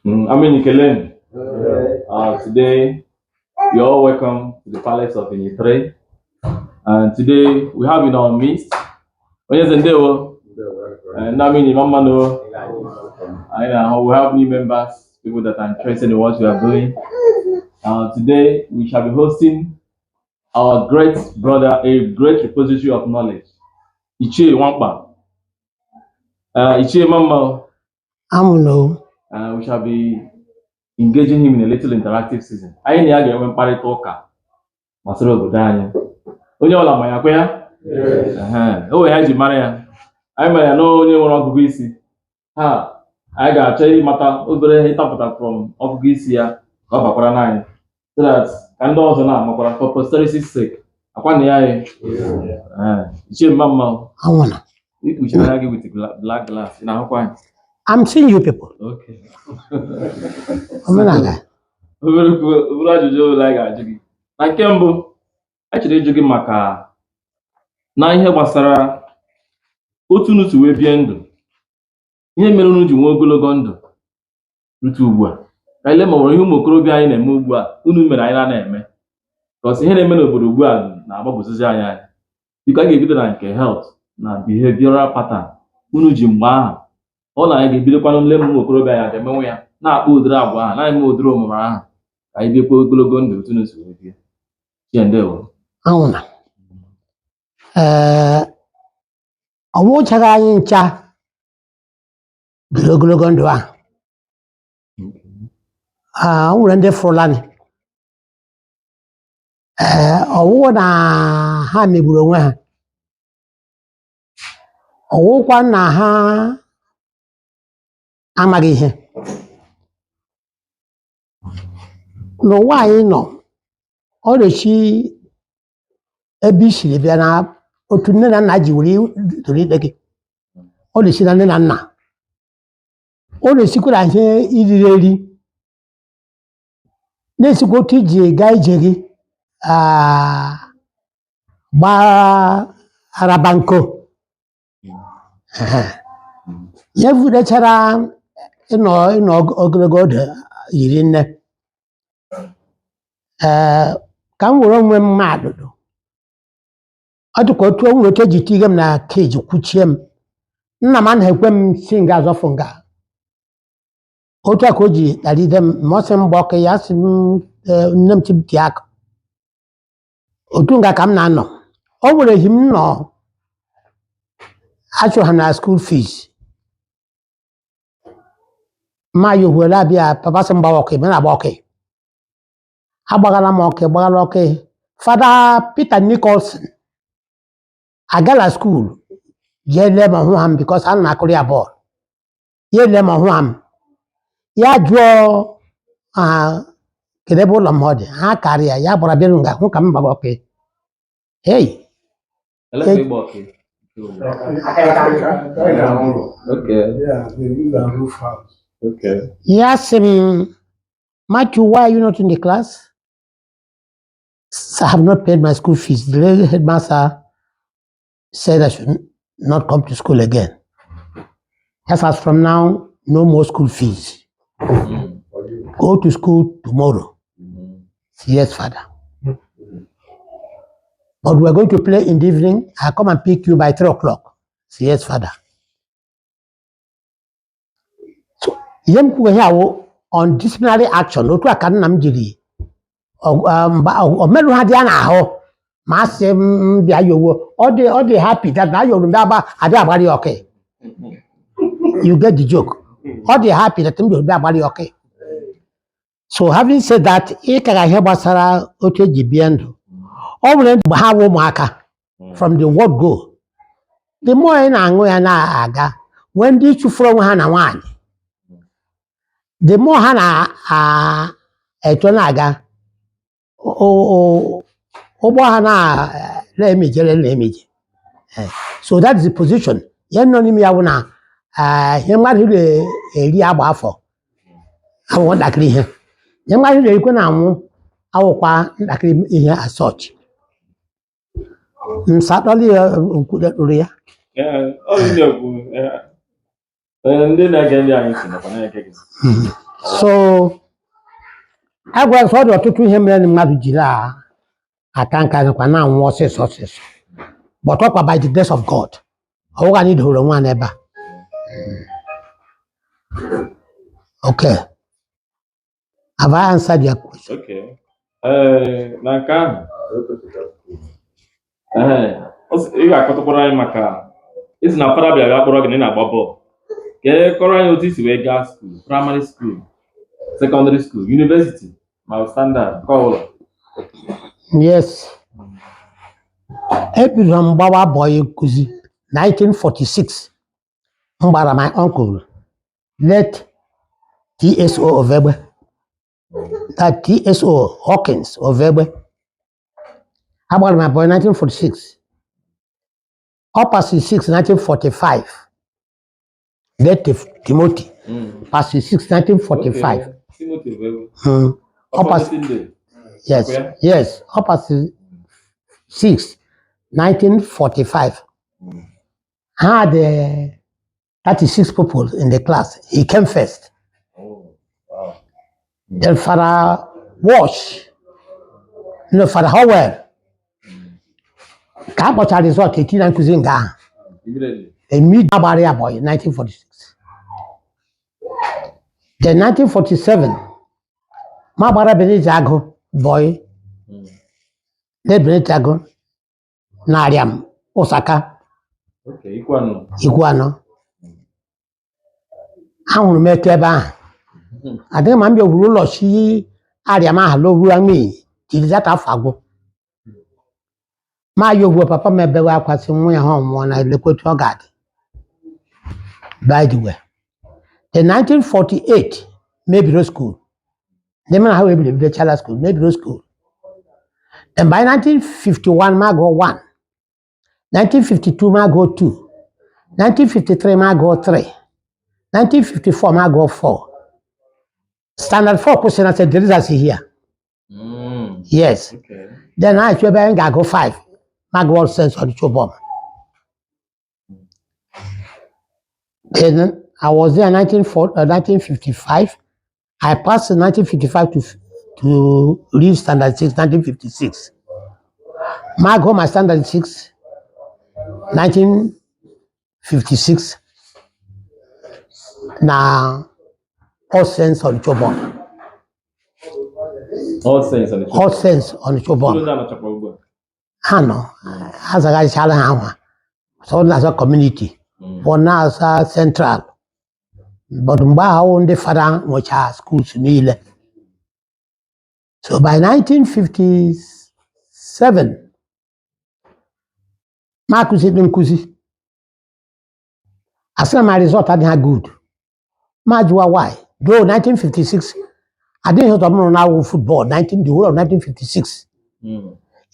Ikelen. Today, you're all welcome to the Palace of Initri. And today, we have in our midst, Ndewo, and Namini Mamano. We have new members, people that are interested in what we are doing. Today, we shall be hosting our great brother, a great repository of knowledge, Ichie Nwankpa. Ichie Mama. We shall be engaging him in a little interactive season. I need to get party talker. Masoro Godanya. Onye ola manya kwe ya? Oh, ya ji mara ya. Anyị mara ya na onye nwere ọgụgụ isi. Anyị ga-achọ ịmata obere ịtapụta from ọgụgụ isi ya ka ọ bakwara n'anyị. So that ka ndị ọzọ na-amakwara for posterity's sake. Akwa na ya anyị. Ichie mma. You should argue with the black glass. I'm seeing you people. Okay. Na nke mbụ echere ịjụ gị maka na ihe gbasara otu unu si wee bie ndụ, ihe mere unu ji nwee ogologo ndụ rute ugbu a. Ka ile ma nwere ihe ụmụ okorobịa anyị na-eme ugbu a unu mere anyị na-eme because ihe na-eme n'obodo ugbu a na-agbagwozizi anyị. Biko a ga-ebido na nke health na behavioral pattern unu ji mgbe aha ọ na anyị ga-ebidokwanụ nle ụmụ okorobịa ya ga-emenwe ya na-akpọ ụdịrị agwa ahụ na-eme ụdịrị omume ahụ ka anyị biekwa ogologo ndụ otu unu si wee bie. Ndewo. Ọwụchaghị anyị ncha biri ogologo ndụ ahụ. O nwere ndị fụrụlanị. Ọwụwa na ha megburu onwe ha. Ọwụkwa na ha amaghị ihe. N'ụwa anyị nọ, ọ na-esi ebe isiri bịa na otu nne na nna ji were tolite gị. Ọ na-esi na nne na nna. Ọ na-esikwa na ihe iriri eri. Na-esikwa otu iji gaa ije gị gbaa arabanko. Ya vurechara ịnọ ogologo oge yiri nne. Ka m were onwe m adụdụ. Ọ dịkwa otu onwe otu eji tige m na keji kwuchie m. Nna m anaghị ekwe m si nga azọfụ nga. Otu a ka o ji dalide m ma ọ sị m gba ọkụ ya sị m nne m tibiti aka. Otu nga ka m na-anọ. O nwere ehi m nọ achọ ha na school fees. Ma ya ohuela abịa papa sị m gbawa ọkụ ebe na-agba ọkụ. Agbagala m ọkụ gbagala ọkụ. Fada Peter Nicholson agala school jee lee ma hụ ha m because a na-akụrụ ya bọọlụ. Ya ele ma hụ ha m. Ya jụọ kedu ebe ụlọ m ọ dị. Ha karịa ya gbara bịa nga hụ ka m gbara ọkụ. Hey. Okay. Yes, Matthew, why are you not in the class? I have not paid my school fees. The headmaster said I should not come to school again. Yes, as from now, no more school fees. Go to school tomorrow. Yes, Father. But we are going to play in the evening. I'll come and pick you by 3 o'clock. Yes, Father. So, on disciplinary action, otu aka nna m jiri omeru ha dị a na-ahụ ma asị m bịa yowo ọ dị happy that na yoro ndị abịa agbari ọkụ. You get the joke. Ọ dị happy that m yoro ndị agbari ọkụ. So having said that, ị ka ga ihe gbasara otu eji bie ndụ. Ọ nwere mgbe ha wụ ụmụaka from the word go. The more ị na-aṅụ ya na-aga, nwee ndị chụfuru onwe ha na nwaanyị. The more ha na-eto na-aga, ụgbọ ha na-emeje. So that is the position. Ya nọ n'ime ya bụ na ihe mmadụ na-eri agba afọ awụkwọ ntakịrị ihe. Ihe mmadụ na-erikwe na anwụ awụkwa ntakịrị ihe as such. Nsatọli nkwudoro ya. Ndị na-ege ndị anyị si nakwa na-ege gị. So I was sort of to him and Madujila. I can't kind of now was a sources. But talk about the grace of God. All I need to hold one ever. Okay. Have I answered your question? Okay. Nanka. Ị ga-akọtakwara anyị maka isi na fara bịara akpọrọ gị na agba bọọlụ. Ka e kọrọ anyị otu isi wee gaa skuul, praịmarị skuul, sekọndịrị skuul, yunivesiti ma standard nke ọbụla. Yes. Ebidoro mgbawa boy nkuzi 1946. Mgbara my uncle late TSO of Egbe. That TSO Hawkins of Egbe. About my boy 1946. Up as 6 1945. Late Timothy. Past 6 1945. Okay. Timothy, very Up as yes, Okay. yes. Up as 6 1945. Had 36 people in the class. He came first. Oh, wow. Then Father Wash, Father Howell. Kabocha resort 18 and Kuzinga. Immediately. A mid-barrier boy in 1946. Then 1947, Mabara Benijago boy, led Benijago, Nariam, Osaka, Okay, Iguano. Iguano. I want to make a ban. I think I'm your ruler, she, Ariama, low me, till that Afago. My yoga papa may be welcome way home when I look at your God. By the way, in 1948, maybe no school. Never how we believe the child school, maybe no school. And by 1951, Mago 1. 1952, Mago 2. 1953, Mago 3. 1954, Mago 4. Standard 4 question I said, there is a C here. Yes. Okay. Then I go 5. Mago sense on the chobom. Then I was there in 1955. I passed in 1955 to read standard 6, 1956. Mago my standard 6, 1956. Now, all sense on the chobom. All sense on the All sense on the chobom. Hano, as a guy, so that's a community. For now, as a central. But on the father, which are schools in So by 1957, Marcus Nkuzi, as my result, I didn't good. Majua why? Though 1956, I didn't hear now football, the whole of 1956.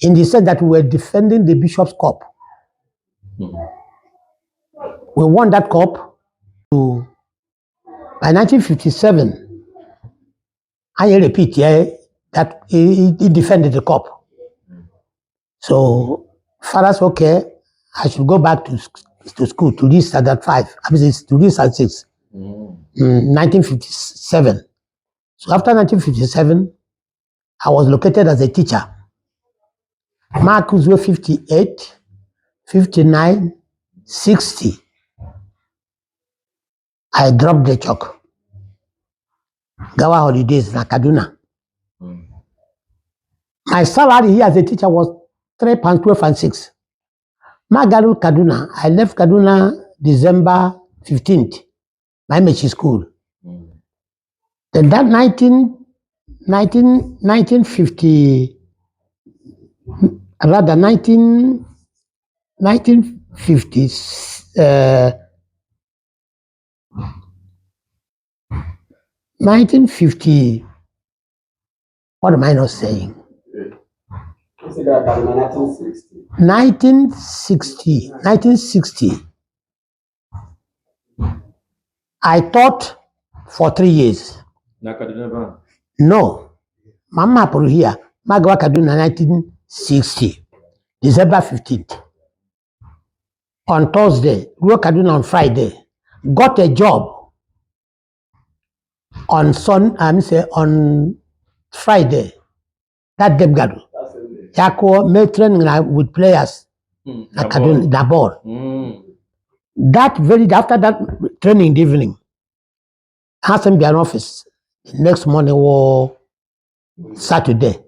In the sense that we were defending the Bishop's Cup. We won that cup by 1957. I repeat that he defended the cup. So, father's okay, I should go back to school to read standard 5. I mean, to read standard 6. 1957. So after 1957, I was located as a teacher. Marks were 58, 59, 60. I dropped the chalk. Gawa holidays na Kaduna. My salary here as a teacher was £3.12 and 6. Magalu Kaduna. I left Kaduna December 15th. My MJO school. Then that 1950, rather 1950s, 1950, what am I not saying? 1960. I taught for 3 years. No. Mama Puru here. Magwa Kaduna 1960. December 15th. On Thursday. Work Kaduna on Friday. Got a job On on Friday, that game gadu. Yako made training with players. The ball. After that training in the evening, hasn't been an office. The next morning was Saturday.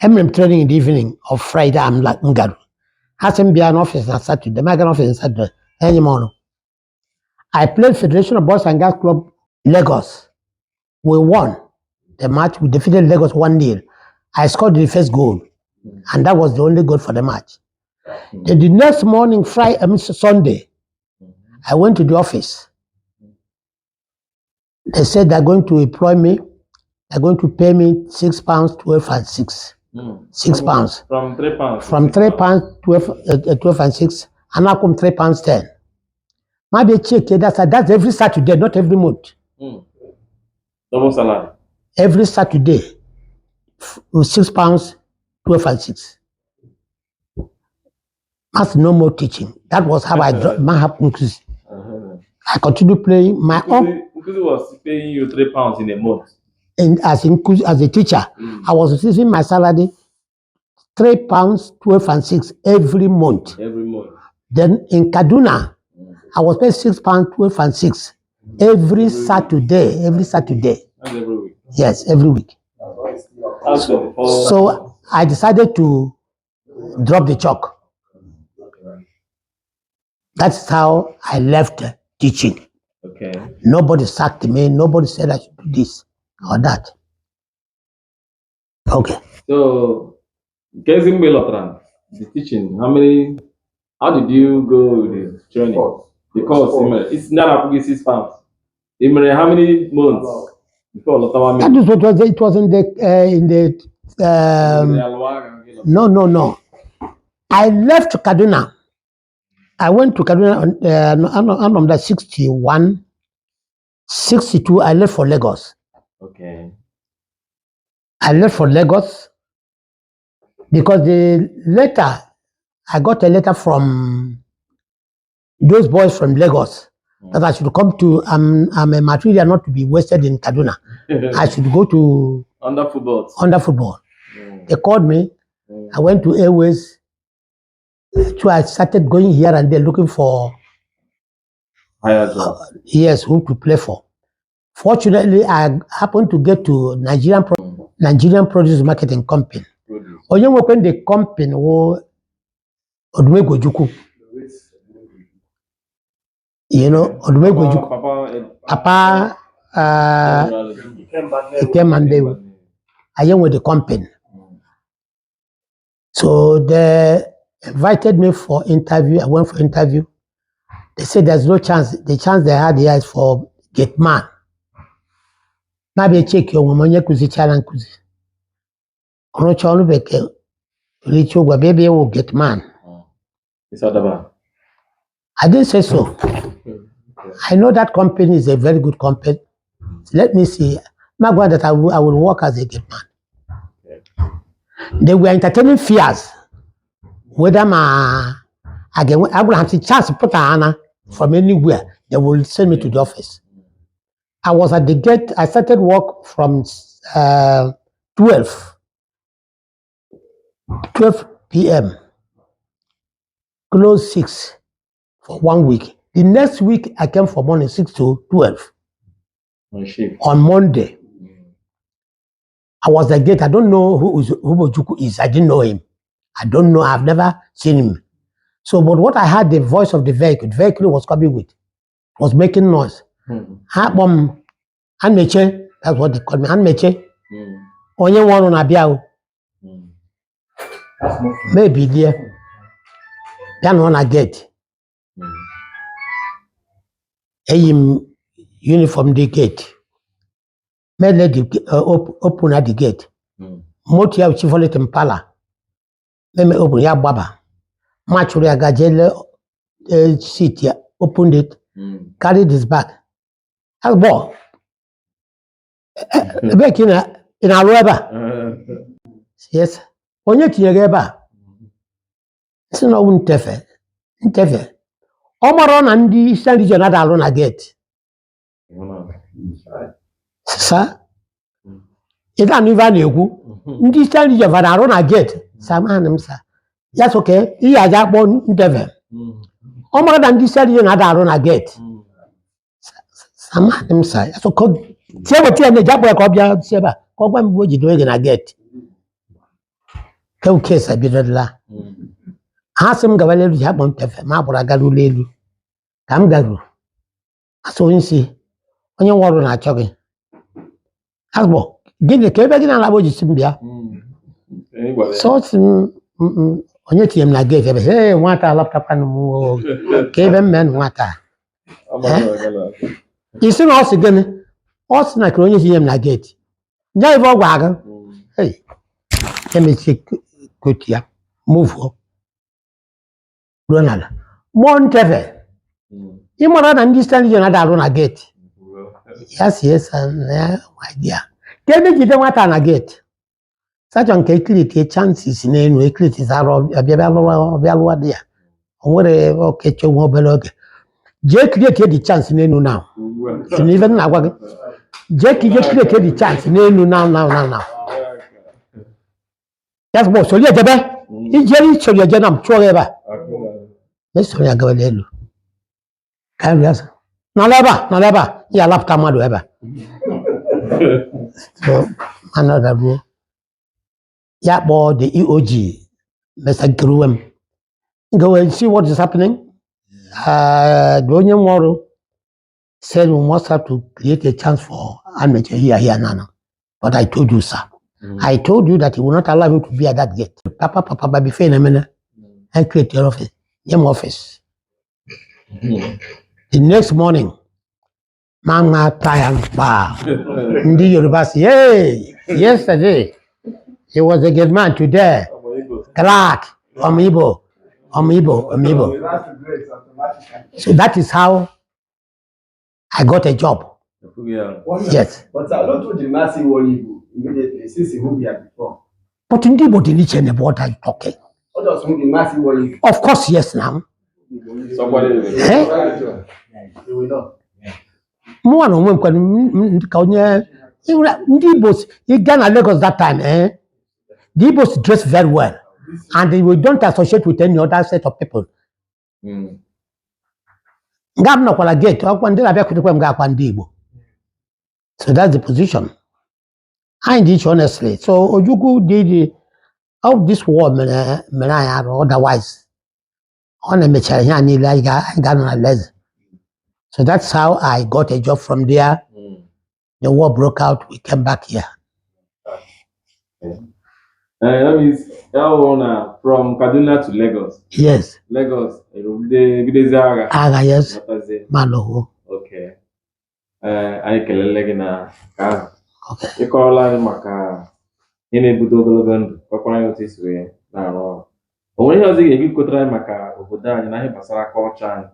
I'm training in the evening of Friday. I'm like Ngadu. Hasn't been an office on Saturday. My office on Saturday. Any morning. I played Federation of Boys and Girls Club Lagos. We won the match. We defeated Lagos 1-0. I scored the first goal, and that was the only goal for the match. Then the next morning, Sunday, I went to the office. They said they're going to employ me. They're going to pay me £6, 12 and 6. £6. From £3. From £3, 12 and 6, and now come £3, 10. Maybe check that's every Saturday, not every month. Double salary. Every Saturday, £6, 12 and 6. That's no more teaching. That was how I dropped my Nkuzi. I continued playing. My own. Nkuzi was paying you £3 in a month. And as a teacher, I was receiving my salary £3, 12 and 6 every month. Every month. Then in Kaduna, I was paid £6, 12 and 6 every Saturday. Every Saturday. And every week. Yes, every week. So I decided to drop the chalk. That's how I left teaching. Okay. Nobody sacked me. Nobody said I should do this or that. Okay. So, Kenzin Melotran, the teaching, how did you go with the training? The course, it's not £6. How many months before Lotawa? That is what it was in the no. I left Kaduna. I went to Kaduna on the 61, 62. I left for Lagos. Okay. I left for Lagos because I got a letter from those boys from Lagos that I should come to. I'm a material not to be wasted in Kaduna. I should go to under football. They called me. I went to Airways. So I started going here and there looking for higher job. Yes, who to play for. Fortunately, I happened to get to Nigerian Produce Marketing Company. When the company was Odumegwu Ojukwu. You know, Odumegwu Ojukwu. Papa came and I am with the company. So they invited me for interview. I went for interview. They said there's no chance. The chance they had here is for gate man. Maybe check your woman, you could see challenge. On channel beke, reach your baby will get man. I didn't say so. I know that company is a very good company. Let me see. My God, that I will work as a gate man. They were entertaining fears. Whether I will have the chance to put Anna from anywhere, they will send me to the office. I was at the gate. I started work from 12 p.m. Close 6 for 1 week. The next week, I came from morning 6 to 12. On Monday, I was at the gate. I don't know who Ojukwu is. I didn't know him. I don't know. I've never seen him. So, but what I heard, the voice of the vehicle was coming with, was making noise. Anmeche, that's what they call me. Anmeche. Onye one on Abiao. Maybe there. Then one I get. Uniform the gate. May let the open at the gate. Moti ya chivole tempala. Let open ya baba. Match I got jail seat here. Opened it. Carried his bag. As ball. Back in a rubber. Yes. Onye tinyere ebe a. Si na ọwụ ntefe. Ọ mara na ndị Eastern Region ada alụ na gate. Sa ita nu iva na-ekwu ndị Eastern region vara arụ na gate saman m sa yes okay ihe aja akpọ ndeve ọ mara na ndị Eastern region na-ada arụ na gate saman m sa yes okay tie weta ya na-eji akpọ ya ka ọ bịa si ebe a ka ọ gwa m bụ o jide oge na gate ke sa bidodala ha sị m gawala elu ji akpọ ntefe ma agbụrụ agara ụlọ elu ka m garuru asị onye isi onye nwe ọrụ na-achọ gị azụgbọ gịnị ka ebe gị na-alagbo ji si m bịa so si m onye tinye m na gate ebe ee nwata alapụtakwanụ m ka ebe m mee nwata isi na ọ sị gịnị ọ sị na kere onye tinye m na gate nye ebe ọ gwa aga emechie kotu ya mụvuo ruo n'ala mụọ ntefe ịmara na ndị Eastern region na-ada arụ na gate ya si esa na ya idea ka ebe jide nwata na gate sachọ nke ekiriti chances n'elu ekiriti zara ọbịa lụwa dị ya o nwere okeche nwa obere oge jee kiriti dị chance n'elu na ife m na-agwa gị jee ka ije kiriti dị chance n'elu na ya bụ sori ejebe ijeri isori eje na m chụọ ebe a mesoro ya gawa n'elu ka nri asa n'ala ebe a ya alapụta mmadụ ebe a so another ruo ya kpọọ the EOG mesagiriwe m go and see what is happening the onye nwe ọrụ said we must have to create a chance for MJO here now but I told you sir I told you that he will not allow me to be at that gate papa before in a minute and create your office office the next morning Mama triumph. Ndi Yoruba say, hey, yesterday he was a good man today. Clark, Omibo. So that is how I got a job. Yes. But I don't do the massive Igbo immediately since he moved here before. But in the Ichie, what are you talking? What does the massive Igbo? Of course, yes, now. Somebody You will know. More than one ndị Igbo you got na Lagos that time the Igbos dress very well and we don't associate with any other set of people. Nga m nọkwara gate ọkwa ndị na-abịa kwutekwe m ga-akwa ndị Igbo. So that's the position. I did honestly. So Ojukwu did of this war mere anyị arụ otherwise ọ na-emechara ihe a niile anyị ga-anọ na leze. So that's how I got a job from there. The war broke out, we came back here. That means from Kaduna to Lagos. Yes. Lagos, Aga. Aga, yes. Maloho. Okay. I kelele gị na ka Okay. ịkọrọla anyị maka ihe na-ebudo ogologo ndụ kọkwara anyị otu isi wee na-arụ ọrụ. O nwere ihe ọzọ ị ga-ebi kọtara anyị maka obodo anyị na ihe gbasara kọlchọ anyị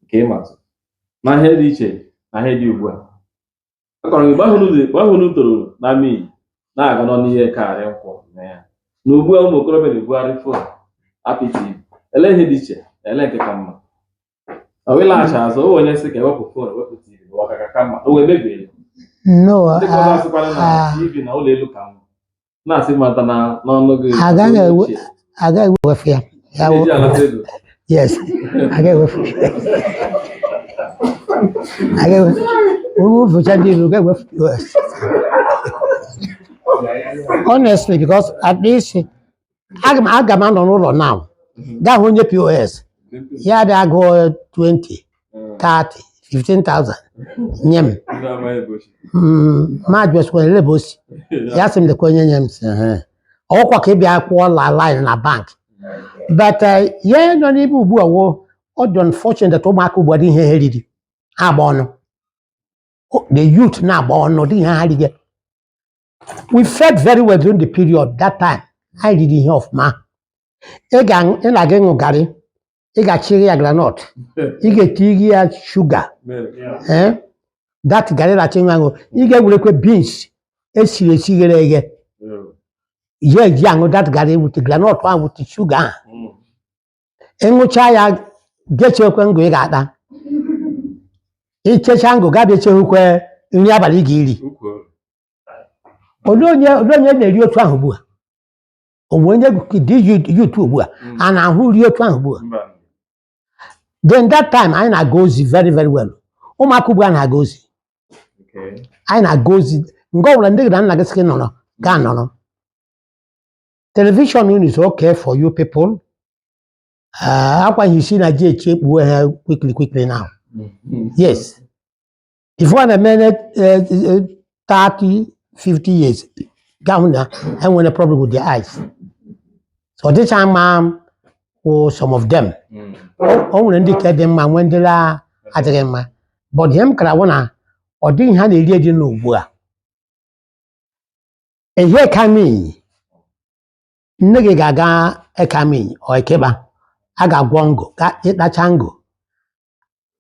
nke ịmatụ na ihe dị iche na ihe dị ugbu a. Akọrọ gị gbahụnụ toro na mmiri na-aga nọ n'ihe karị nkwụ na ya. Na ugbu a ụmụ okorobịa na-ebugharị fon apịtị ele ihe dị iche ele nke ka mma. O wee laghachi azụ o onye sị ka ewepụ fon ewepụ TV bụ ọkaka ka mma o wee mebie. No. Ndị ọzọ asịkwara na TV na ụlọ elu ka mma. Na-asị mata na n'ọnụ gị. Agaghị ewefu ya. Eji alata ego. Yes. Agaghị ewefu ya. Honestly, because at least aga m anọ n'ụlọ now. Gaa hụ onye POS. Ya bịa gụọ 20, 30, 15,000. Nye m. Ma jụọsịkwa ele bụ osi. Ya sị m lekwa onye nye m si. Ọkwa ka ị bịa kwụọ la line na bank. But ya nọ n'ebe ugbu a wo ọ dị unfortunate that ụmụaka ugbu a dị ihe ha riri. Ha agba ọnụ. The youth now born no didn't. We fed very well during the period that time. I did hear of ma. Egang in again gari. Ega chiri granite. Ega tea sugar. That gari la chingango. Ega will beans. Esi cigarette. Yeah, young that gari with the granite one with the sugar. Enguchaya get your kwango gata. Iche chango gabe chukwe nri abalị ị ga-eri olee onye na-eri otu ahụ ugbu a onwe onye dị yutu ugbu a na-ahụ ri otu ahụ ugbu a then that time anyị na-aga ozi very very well ụmụaka ugbu a na-aga ozi anyị na-aga ozi nke ọ bụla ndị gị na nna gị sị nọrọ gaa nọrọ television is okay for you people akwaghị isi na ji echi ekpuwe ha quickly now yes if one minute 30 50 years gaa hụ na enwere problem with their eyes so this time some of them o nwere ndị ke dị mma nwee ndị adịghị mma but ihe m kara wụ na ọ dịghị ha na-eri edi n'ugbu a ehie kamin nne gị ga-aga ekamin ọ ekeba a ga-agwọ ngụ ka ịkpacha ngụ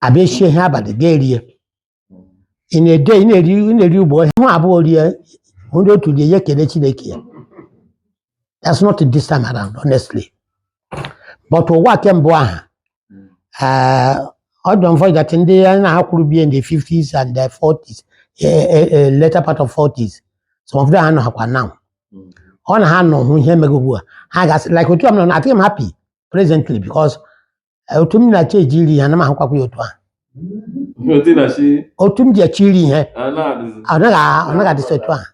abịa eshie ihe abalị ga-erie ị na-eri ugbo hụ abụọ rie ndị otu rie ya kele Chineke ya that's not this time around honestly but ụwa kemgbe aha ọ dị unfortunate ndị na-akwụrụ bie in the 50s and the 40s later part of 40s some of them ha nọ hakwa now ọ na ha nọ hụ ihe mego ugbu a ha gasị like otu m nọ I think I'm happy presently because otu m na-achọ eji iri ihe ana m ahụkwakwa ya otu ahụ otu m ji echi iri ihe ọ naghị adịsị otu ahụ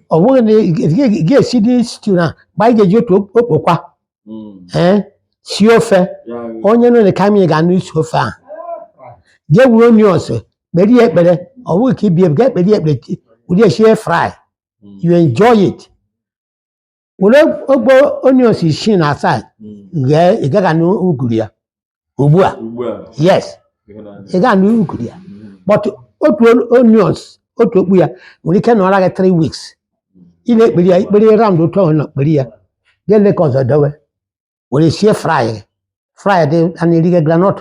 ọ bụghị na ga-esi dị stew na mgbe anyị ga-eji otu okpokwa sie ofe onye nọ na-ekami ga-anụ isi ofe ahụ ga-ewuru onions kpere ya ekpere ọ bụghị ka ibie ga ekpere ya ekpere ụdị eshie fry you enjoy it were ogbo onions isii na asaa ị gaghị anụ uguru ya ugbu a yes ị gaghị anụ uguru ya but otu onions otu okpu ya nwere ike nọrọ gị 3 weeks ị na-ekpere ya ikpere round otu ọhụrụ na kpere ya ga-ele ka ọzọ dowe were sie fry dị a na-erige granọt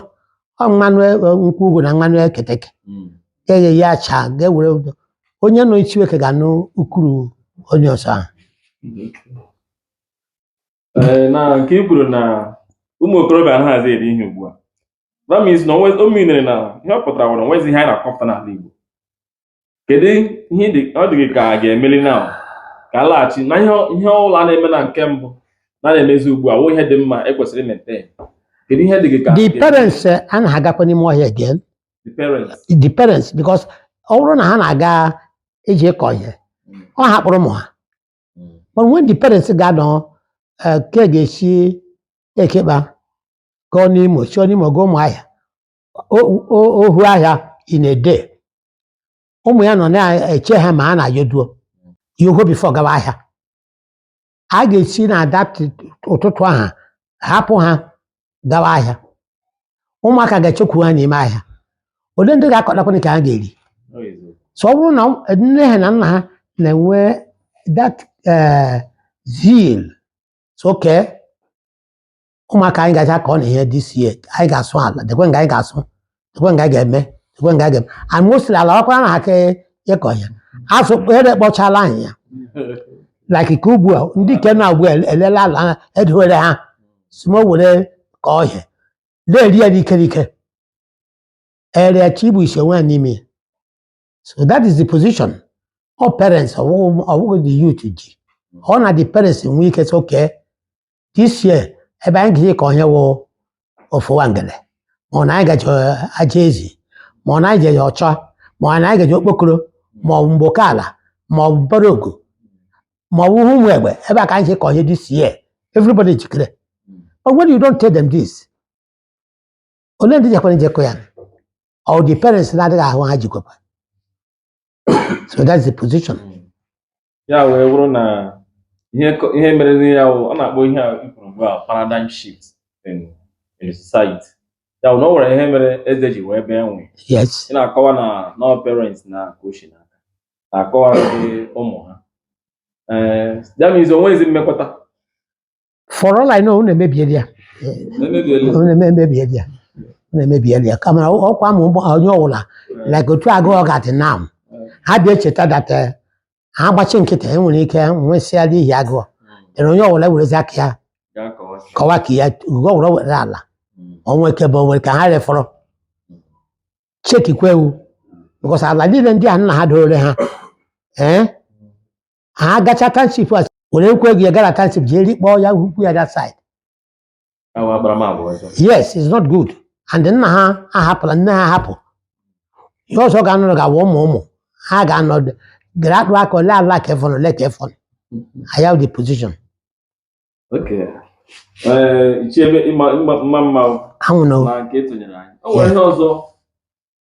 ọ mmanụ nkwụ ugwu na mmanụ eketeke eghe ya acha ga-ewere onye nọ isi nwoke ga-anụ ukuru onye ọzọ ahụ na nke i kwuru na ụmụ okorobịa anaghịzi eri ihe ugbu a that means na o minere na ihe ọ pụtara nwere onwezi ihe anyị na-akọpụta n'ala Igbo kedu ihe ọ dị gị ka a ga-emeli na ka alaghachi na ihe ụlọ a na-eme na nke mbụ na-emezi ugbu a wụ ihe dị mma ekwesịrị maintain kedu ihe dị gị ka the parents anaghị agakwa n'ime ọhịa again the parents because ọ bụrụ na ha na-aga eji ịkọ ihe ọ hapụrụ ụmụ ha but when the parents ga-anọ ke ga-esi ekekpa gụọ n'Imo sio n'Imo gụọ ụmụ ahịa ohu ahịa in a day ụmụ ya nọ na-eche ha ma a na-ayoduo yoho before gawa ahịa a ga-esi na ada ụtụtụ ahụ hapụ ha gawa ahịa ụmụaka ga-echekwu ha n'ime ahịa ole ndị ga-akọtakwana ka ha ga-eri so ọ bụrụ na nne ha na nna ha na-enwe that zeal so okay ụmụaka anyị gacha ka ọ na ihe this year anyị ga-asụ ala dekwe nga anyị ga-asụ dekwe nga anyị ga-eme dekwe nga anyị ga-eme and mostly ala ọkwara na aka ịkọ ya asụ ere kpọchala anyị ya like ka ugbu a ndị ke na ugbu a elela ala edowere ha simo were ka ọhịa na-eri ya n'ike ere chi bụ ise nwa n'ime so that is the position all parents ọwụghị the youth ji ọ na the parents nwee ike so okay this year ebe anyị ga-eji ka ọhịa wụ ofuwa ngele ma ọ na anyị gaji aja ezi ma ọ na anyị jeji ọcha ma ọ na anyị gaji okpokoro ma ọ bụ mgboke ala ma ọ bụ mbara ogu ma ọ bụ ụmụ egbe ebe a ka anyị ji ka ọhịa this year everybody jikere but when you don't tell them this ole ndị jekwara njekọ ya or the parents na-adịghị ahụ ha jikwapa so that's the position ya wee bụrụ na ihe mere ya ọ na-akpọ ihe a ifuru ugbu a paradigm shift in society ya na ọ nwere ihe mere eze ji wee bee nwe yes ị na-akọwa na no parents na koshi n'aka na-akọwa ndị ụmụ ha ya means onwezi mmekọta for all I know unu emebieli ya emebieli ya kama ọkwa ụmụ onye ọbụla like otu agụ ọ ga-adị now ha bịa echeta that ha gbachi nkịta enwere ike nwesịa n'ihi agụọ ere onye ọbụla werezi aka ya kọwa ka ya ugo ọbụla were ala onwe ike bụ onwere ka ha refọrọ chekikwa ewu because ala niile ndị a nna ha dore ha ha gacha township a were nkwe gị gara township jee kpọọ ya ukwu ya that side. Yes, it's not good. And nna ha ahapụla nne ha hapụ ihe ọzọ ga-anọrọ ga-awụ ụmụ ha ga-anọ gara akpụ aka ole ala ka efọn ole ka efọn. I have the position. Okay. Ichie mma ahụ na nke etonyere anyị. O nwere ihe ọzọ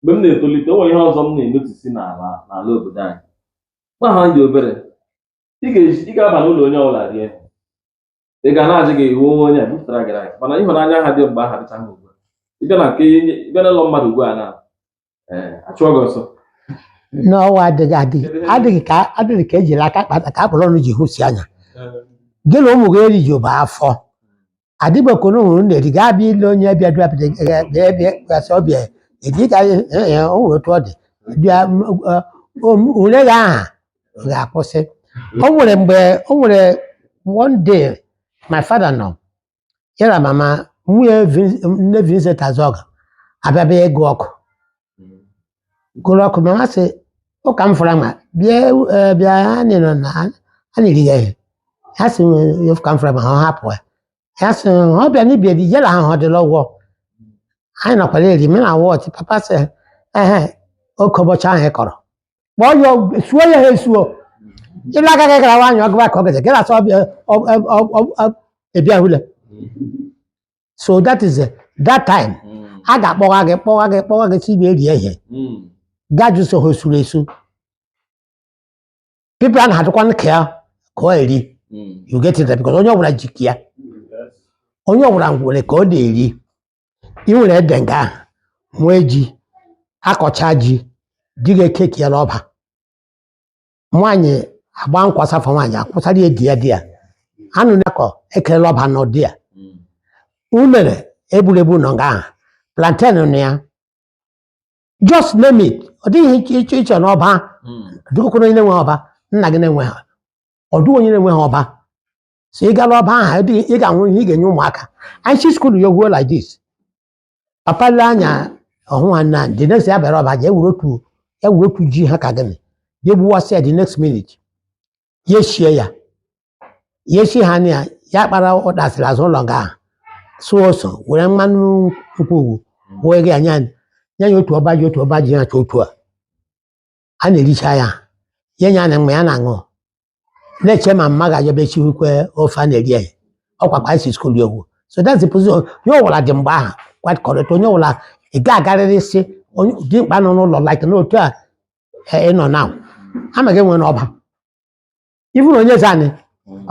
mgbe m na-etolite o nwere ihe ọzọ m na-enotisi n'ala obodo anyị. Gwa ha ndị obere ị ga-aba n'ụlọ onye ọbụla rie ị ga na-ajụ gị iwu onye a bupụtara gị anyị mana ịhụnanya ha dị mgbe aha dịcha ha ugbu a ịbịa na nke ịbịa n'ụlọ mmadụ ugbu a na achụọ gị ọsọ. N'ọwa adịghị ka ejiri aka kpata ka akpọrọ ọnụ ji hụsi anya gị na ụmụ gị eri ji ụba afọ adịbekona hụrụ na-eri gaa bịa ile onye bịasị ọbịa edi ka o nwere otu ọ dị ule gị aha ga-akwụsị. O nwere one day my father nọ yara mama nwunye nne Vincent Azọga abịabịa ịgụ ọkụ gụrụ ọkụ mama sị ụka m fọrọ ma bịa anyị nọ na anyị eri ya ihe ya sị ụka m fọrọ ma ha hapụ ya sị ọ bịa n'ibia dị yara ahụ ọ dịla ụgwọ anyị nakwara eri m na wọchị papa sị oke ụbọchị ahụ ị kọrọ kpọọ ya suo ya ha esuo ịla aka gị gara nwaanyị ọgụba ka ọ gaza gara asọ ebia hụle. So that is that time a ga-akpọga gị si ibe eri ihe gaju so ha esuru esu people a na-adịkwa nke ya ka ọ eri you get it because onye ọbụla jiki ya onye ọbụla nwere ka ọ na-eri ị nwere ede nga nwee ji akọcha ji di gị keki ya n'ọba nwaanyị agba nkwa safa nwaanyị akwụsara ya di ya anụ na-akọ ekerela ọba nọ di ya unere egburegbu nọ nga ahụ plantain nọ ya just name it ọ dịghị iche n'ọba dịkwụkwara onye na-enwe ọba nna gị na-enwe ha ọ dịghị onye na-enwe ha ọba so ị gara ọba ahụ ị ga-anwụ ihe ị ga-enye ụmụaka anyị si skulu ya gwuo like this papa le anya ọhụ ha na the next ya bịara ọba ji ewere otu ji ha ka gịnị ya gbuwasị ya the next minute ya eshie ha na ya kpara ụdasịrị azụ ụlọ nga ahụ sụọ ose were mmanụ nkwụ wee gị anya ya otu ọba ji ha cha otu a na-ericha ya nya na mgbe ya na-aṅụ na-eche ma mma ga-ajebe chiwukwe ofe a na-eri ya ọkwa kpa isi skul egwu. So that's the position onye ọbụla dị mgbe ahụ quite correct onye ọbụla ị ga-agarịrị si dị mkpa nọ n'ụlọ like n'otu a ị nọ na ama gị nwere ọba even onye zanị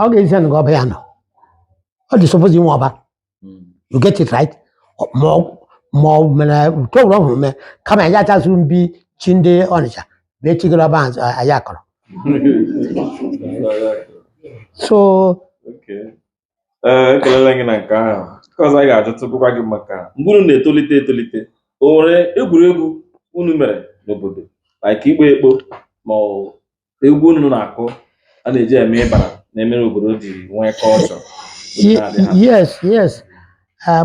ọ ga-ezi gị ọba ya nọ ọ dị suppose inwe ọba you get it right ma ọ mere nke ọbụla ọhụrụ mee kama ya achazuru mbi chi ndị Ọnịcha bụ echigoro ọba anyị akọrọ. So ekelela gị na nke ahụ nke ọzọ anyị ga-ajụtụkwa gị maka mgbe unu na-etolite o nwere egwuregwu unu mere n'obodo like ikpo ekpo ma egwu unu na-akụ a na-eji eme ịbara na-emere obodo ji nwee culture? Yes.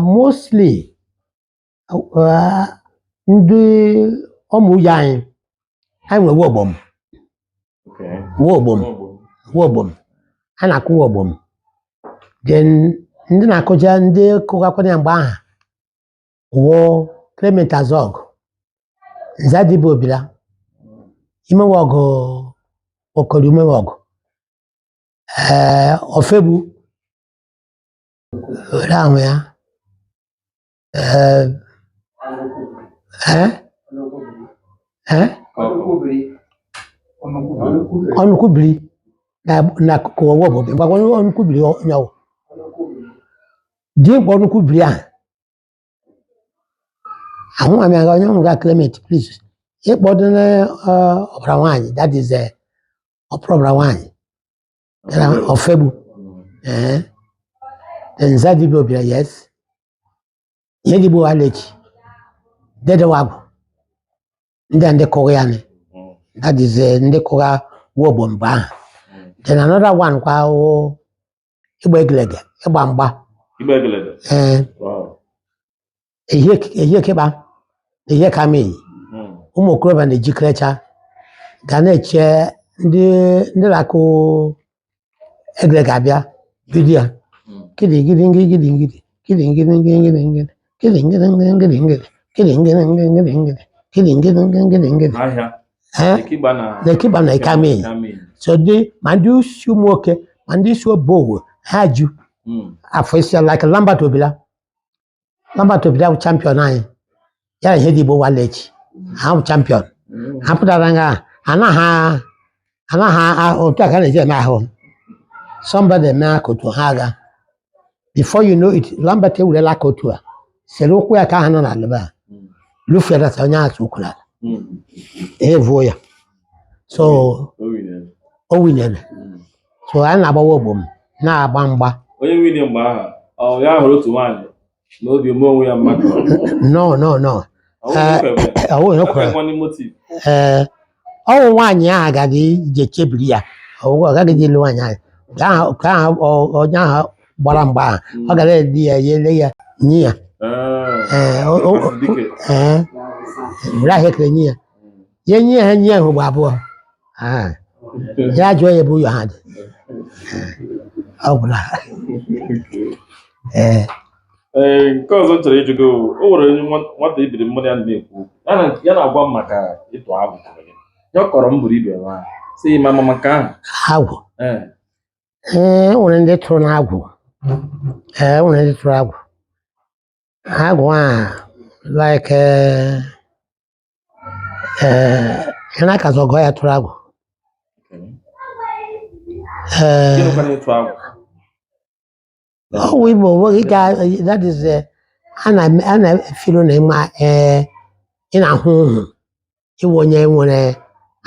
Mostly ndị ụmụ ya anyị nwere wogbom a na-akụ wogbom then ndị na-akụja ndị kụgakwana ya mgbe aha wụ Clement Azọg Nzadibe Obila imewe ọgụ okori umewe ọgụ Ofegbu were ahụ ya ọnụkwubiri na akụkụ ọwụ obodo gbagwa ọnụkwubiri nyawo dị mkpa ọnụkwubiri ahụ amị aga onye ọmụga Clement please ịkpọdo na ọbara nwaanyị that is ọpụrụ ọbara nwaanyị Ofegbu Nzadibe Obila yes ihe dịgbo alechi dedewagwu ndị kụrụ ya that is ndị kụrụ wogbo mgbe ahụ. Then another one kwa ịgba egelege ịgba mgba ehie keba ehie kama eyi ụmụ okorobịa na-ejikọrecha ga na-eche ndị na-akụ egre ga-abịa bido ya na-ekiba na ikamin so dị ma ndị isi ụmụ nwoke ma ndị isi obowo ha ju afọ isi like Lambert Obila bụ champion anyị ya na ihe dị Igbo walechi ha bụ champion ha pụtara nga anaghị otu aka na-eji eme ahụ somebody eme akotu ha aga before you know it Lambert ewurela akotu a sere ụkwụ ya ka ha nọ na alụba lufere onye atụ ụkwụ ala evuo ya so o winere so anyị na-agbawa ogbo m na-agba mgba onye wini mgbe ahụ ya hụrụ otu nwaanyị na obi eme onwe ya mmadụ no ọnwụ nwaanyị ahụ agaghị ije chebiri ya ọ gaghị ịlụ nwaanyị ahụ ka ahụ onye ahụ gbara mgba ahụ ọ gara edi ya ele ya nye ya were ahịa ekere nye ya nye ha nye ya ugbo abụọ ya jụọ ya ebe ụyọ ha dị ọ gwụla nke ọzọ m chọrọ ịjụ gị o nwere nwata ibiri mmadụ ya na-ekwu ya na-agwa m maka ịtụ agwụ ya ọ kọrọ m buru ibe nwa si mama maka agwụ nwere ndị tụrụ n'agwụ nwere ndị tụrụ agwụ agwụ a like ya na akazi ọgọ ya tụrụ agwụ ọwụ Igbo that is a na-efilo na ịma ị na-ahụ ụhụ ịwụ onye nwere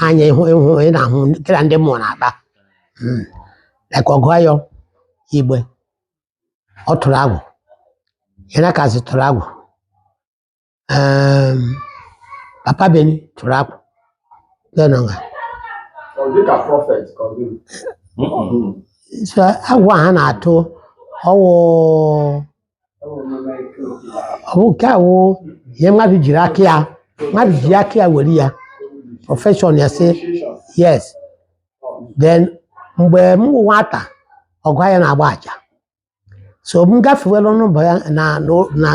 anya ịhụ ị na-ahụ kịra ndị mmụọ na-akpa like ọgọyọ Igbe ọ tụrụ agwụ ya na akazi tụrụ agwụ Papa Beni tụrụ agwụ so agwụ a ha na-atụ ọwụ nke awụ ihe mmadụ jiri aka ya were ya profession ya sị yes then mgbe m wụ nwata ọgụ ya na-agba aja so m gafewela n'ụbọ ya na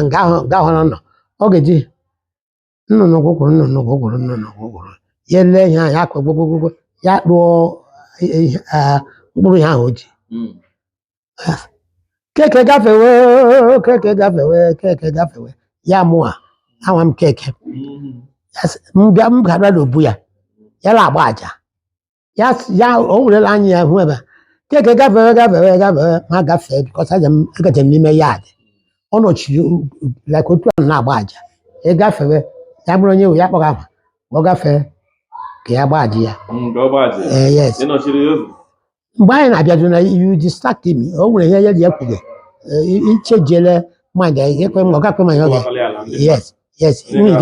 nga ahụ nọ ọ ga-eji nnụnụ gwụgwụrụ ya ele ihe ahụ ya akọ gbogbogbogbo ya kpụọ mkpụrụ ihe ahụ o ji keke gafewe ya mụa anwa m keke m gara n'obu ya ya na-agba aja ya o werela anya ya hụ ebe keke gafewe ma gafee bikọs agaje m n'ime ya dị ọ nọchiri like otu ahụ na-agba aja ịgafewe ya bụrụ onye ya kpọga ahụ ọ gafee ka ya gba aja ya yes mgbe anyị na-abịado na you distract me o nwere ihe ya dị ya kwuge ichejele mmadụ ekwe m ọ gakwe ma ya ọ ga yes ị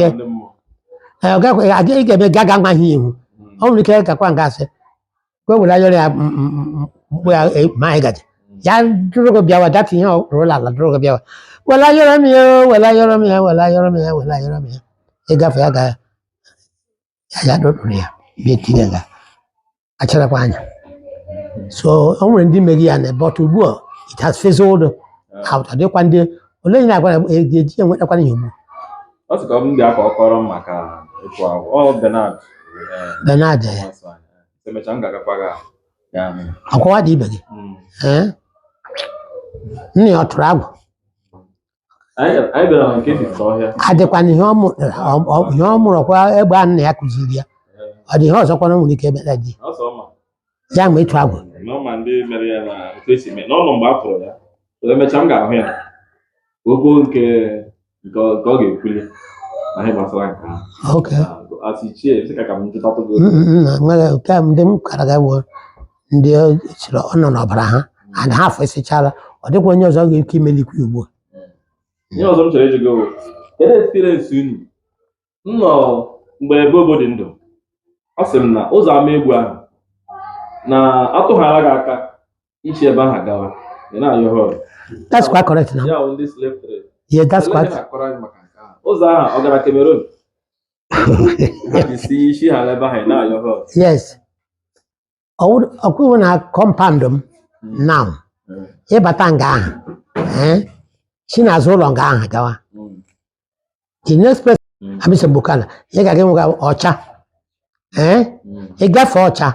ga-eme gaga nwa ihe ihu ọ nwere ike gakwa nga asị kwe were ayọrọ ya mkpụ ya ma anyị gaji ya dụrụ gị bịawa data ihe rụrụ ala dụrụ gị bịawa were ayọrọ m ya ịgafe ya ga ya dọtụrụ ya bịa etinye nga acharakwa anya so o nwere ndị mere ya na but ugbu a it has fizzled out adịkwa ndị ole nye na-agwa eji enwetakwana ihe ugbu ọ sị ka ọ bụ ndị aka ọkọrọ maka ịtụ agwụ ọ Bernard emecha m ga-agakwa ga akwawa dị ibe gị nne ya ọ tụrụ agwụ anyị bịara na nke fifta ọhịa adịkwana ihe ọ mụrụkwa egbe a nna ya kụziri ya ọ dị ihe ọzọkwana nwere ike emeta dị ya ma ịtụ agwụ n'ọma ndị mere ya na otu esi eme n'ọnụ mgbe a tụrụ ya emechaa m ga-ahụ ya okwu nke ọ ga-ekwuli na ihe gbasara nke ahụ asị Ichie sị ka m jụtatụ gị nke a ndị m kara ga bụ ndị siri ọ nọ n'ọbara ha and ha afọ esichara ọ dịkwa onye ọzọ ga-eke imelikwa ugbu a ihe ọzọ m chọrọ ịjụ gị kedu experience unu nnọ mgbe Bobo dị ndụ ọ sị m na ụzọ ama egwu ahụ na atụghara gị aka ichi ebe ahụ gawa ị na-ayọ họrọ that's quite correct now ya ndị slave trade yeah that's quite ụzọ ahụ ọ gara Cameroon You see, she had ever had now your house. Yes. Ọkwụrụ na compound m now. Ịbata nga ahụ. Si n'azụ ụlọ nga ahụ gawa. The next person, Amisa Bukala, ị ga-aga ịnwụga ọcha. Ị gafe ọcha.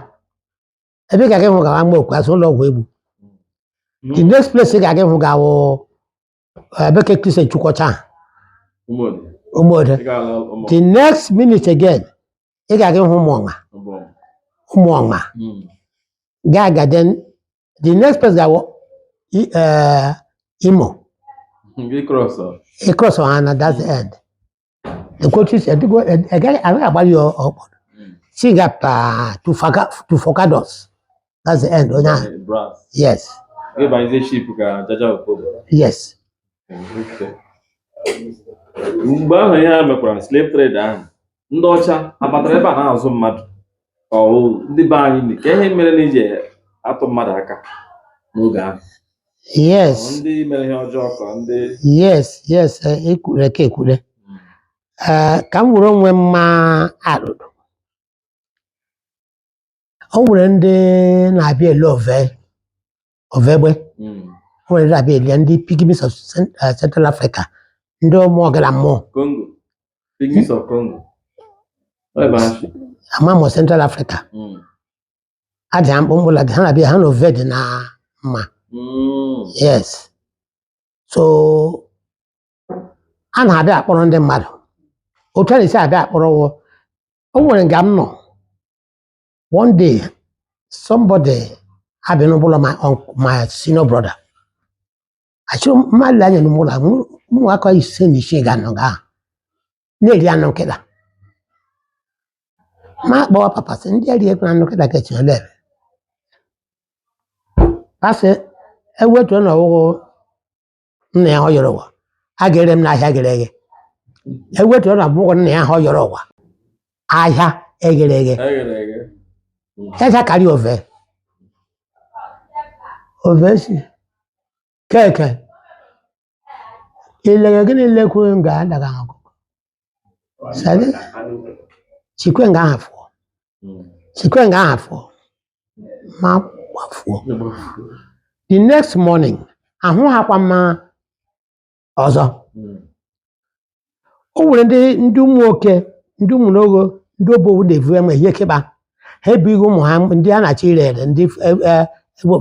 Ebe ị ga-aga ịnwụga ama okwu azụ ụlọ ọgwụ egbu. The next place ị ga-aga ịnwụga wụ Beke Christian Chukwucha. Umode. The next minute again, ị ga-aga ịhụ ụmụọma. Gaga then the next person ga wụ Imo. Across Ohana, that's the end. The coach is a guy about your sing up to Focados. That's the end. Yes. Yes. Mgbe ahụ ihe a mekwara slave trade ahụ ndị ọcha abatara ebe a na-azụ mmadụ ndị be anyị ka ihe mere na iji atụ mmadụ aka n'oge ahụ. Yes. Ndị mere ihe ọjọọ ka ndị. Yes, ekwure. Ka m were onwe mma arụrụ. O nwere ndị na-abịa ele ovegbe. O nwere ndị na-abịa ele ndị pygmies of Central Africa. Ndị ụmụ ọgara mmụọ. Congo. Pygmies of Congo. Amamo Central Africa. Adị mkpụmkpụla ha na-abịa ha na ove dị na mma. Yes. So a na-abịa akpọrọ ndị mmadụ. Otu a na-esi abịa akpọrọ o nwere nga m nọ. One day, somebody had been my senior brother. I show my line in Mula, Muaka is saying she got no ga. Nearly a no killer. My boy, papa, send the idea to look at your level. I said, I went to know near Hoyorowa. I get them not Hagerege. I went to a more near Hoyorowa. I ha Egerege. Esa carry over. Ovesi. Keke. Ile gani ile kuenga daga ngako. Sale. Chikwenga hafo. Chikwenga hafo. Ma wafo. The next morning, ahụ hakwa ma ọzọ. O nwere ndị ụmụ nwoke, ndị ụmụ n'ogo, ndị obodo na-evu enwe ihe keba. Ha ebighị ụmụ ha ndị a na-achọ ire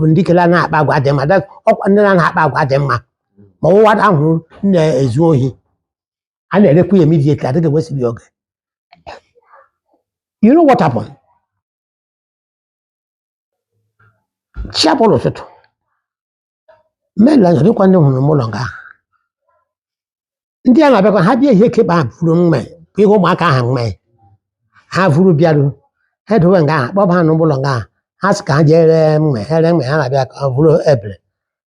ndị kele na-akpa agwa dị mma ọkwa ndị na-akpa agwa dị mma ma ọwụwa ahụ na-ezu ohi a na-erekwu ya immediately adịghị ewesịrị oge. You know what happened? Chiapụrụ ụtụtụ mela dịkwa ndị hụrụ ụlọ nga ndị a na-abịakwa ha bịa ihe keba ha buru mme ihe ụmụaka ha mme ha vuru bịaru ha dowe nga kpọba ha n'ụlọ nga ha sị ka ha jee ree mme ha na-abịa ka ọ bụrụ ebere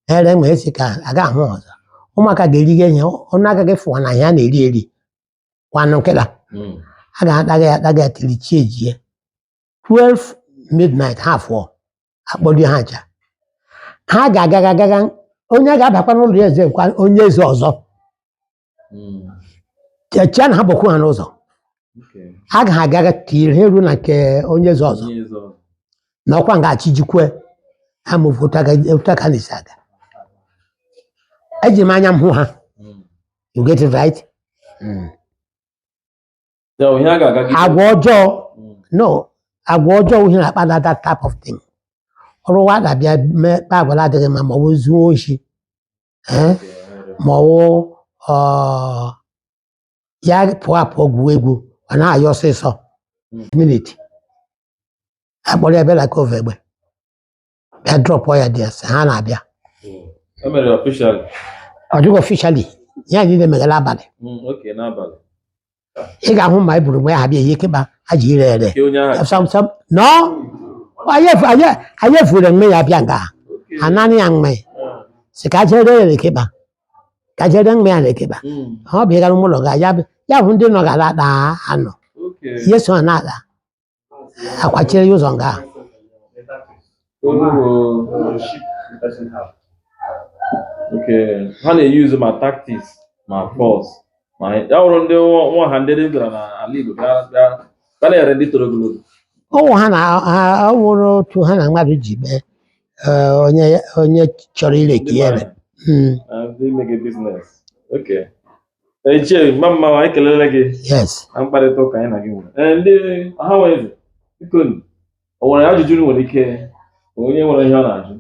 ha ree mme esi ka aga ahụ ọzọ ụmụaka ga-erige ihe ọnụ agaghị fụwa na ya na-eri kwanụ nkịta ha ga-adaga ya tiri chi ejie 12 midnight ha fụọ akpọlie ha aja ha ga-agaga onye ga-abakwa n'ụlọ ya eze nkwa onye eze ọzọ chechia na ha bụkwu ha n'ụzọ a ga-agaga tiri ha eru na nke onye eze ọzọ na ọkwa nga-achị jikwe ha ma ofuta ka na-esi aga eji m anya m hụ ha you get it right. Agwa ọjọọ no agwa ọjọọ ihe na-akpata that type of thing ọrụ wa ga-abịa mekpa agwa adịghị mma ma ọ bụ zuo oshi ma ọ bụ ya pụọ apụọ gwuo egwu ọ na-ayọ ọsịsọ minute akpọrọ ya bịa ka ove egbe bịa drọpụ ya dị ase ha na-abịa ọ dịghị officially ya niile megara abalị ị ga-ahụ ma eburu mgbe ha bịa ihe keba ha ji ire ere no anyị efure mme ya bịa nga ha naanị ya mme si ka jere ere keba ka jere mme ya na-ekeba ọ bụ ịgara ụlọ ga ya bụ ndị nọ gara ada anọ ihe so ha na-ada akwachiri ya ụzọ nga ha na-eyuzu ma tactics ma force Ma ya wụrụ ndị nwa ha ndị bịara n'ala Igbo bịa na-ere ndị toro ogologo. Ọnwụ ha na ha nwụrụ otu ha na mmadụ ji mee onye chọrọ ireki ya ebe. Ndị mege biznes. Okay. Ichie mma anyị kelele gị Yes. na mkparịta ụka anyị na gị nwere. Ndị ha nwere eze biko o nwere ajụjụ nwere ike onye nwere ihe ọ na-ajụ.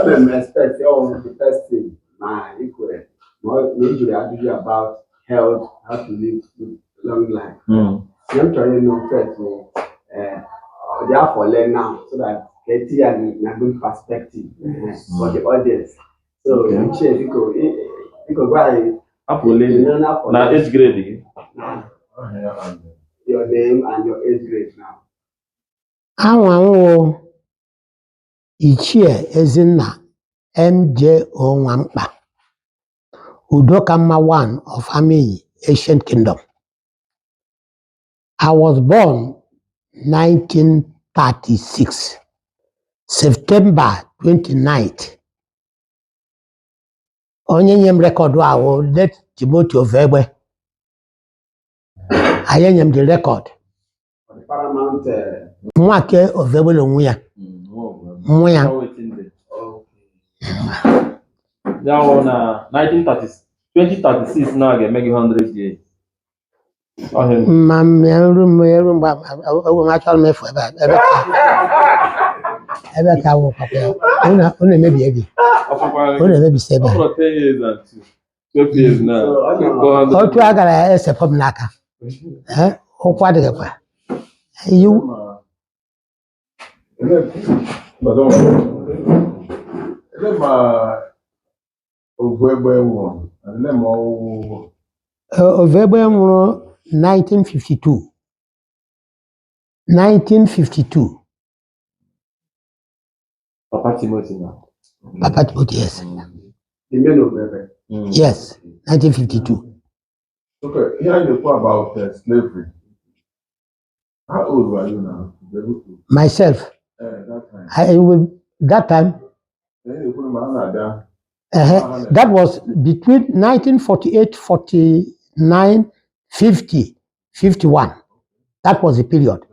I'm expect all the first thing my equal. Usually I do about health, how to live long life. I'm trying to know first therefore learn now so that get a good perspective for the audience. So you share because why na age grade your name and your age grade now. Anwanwo Ichie Ezinna MJO Nwankpa, Udokama 1 of Amiyi, Ancient Kingdom. I was born 1936, September 29th. Onye nyem record wa let Timothy Ovegbe. Aye nyem the record. Paramount. Mwake Ovegbe l'onwe ya. Nwa ya. Ya wụ na 2036 na ga-eme gị 100 years. Ma merụ mgbe achọrọ m efu ebe ka wụ papa ya. Ọ na-emebi ebe. Ọ na-emebi sebe. Otu a gara esepụ m n'aka. Ụkwụ adịghịkwa. Ovegbe nwụrụ 1952. 1952. Papa Timothy now. Papa Timothy, yes. The men of Ovegbe. Yes, 1952. Okay, here you talk about slavery. How old were you now? Myself. That time. That was between 1948, 49, 50, 51. That was the period.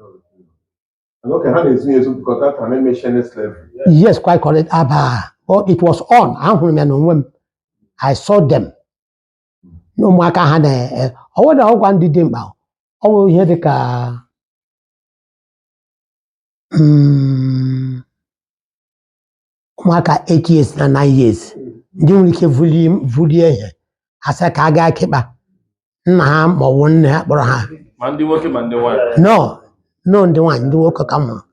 Okay, how is it because that time I mentioned slavery? Yes, quite correct. But it was on. I saw them. No more can have I wonder how one did them now. Oh, here the car. Mwaka 8 years na 9 years. Ndị nwere ike vulie ihe. Asa ka a ga-akịkpa. Nna ha ma ọ bụ nne ha kpọrọ ha. Ma ndị nwoke ma ndị nwanyị. No, ndị nwanyị, ndị nwoke ka mma.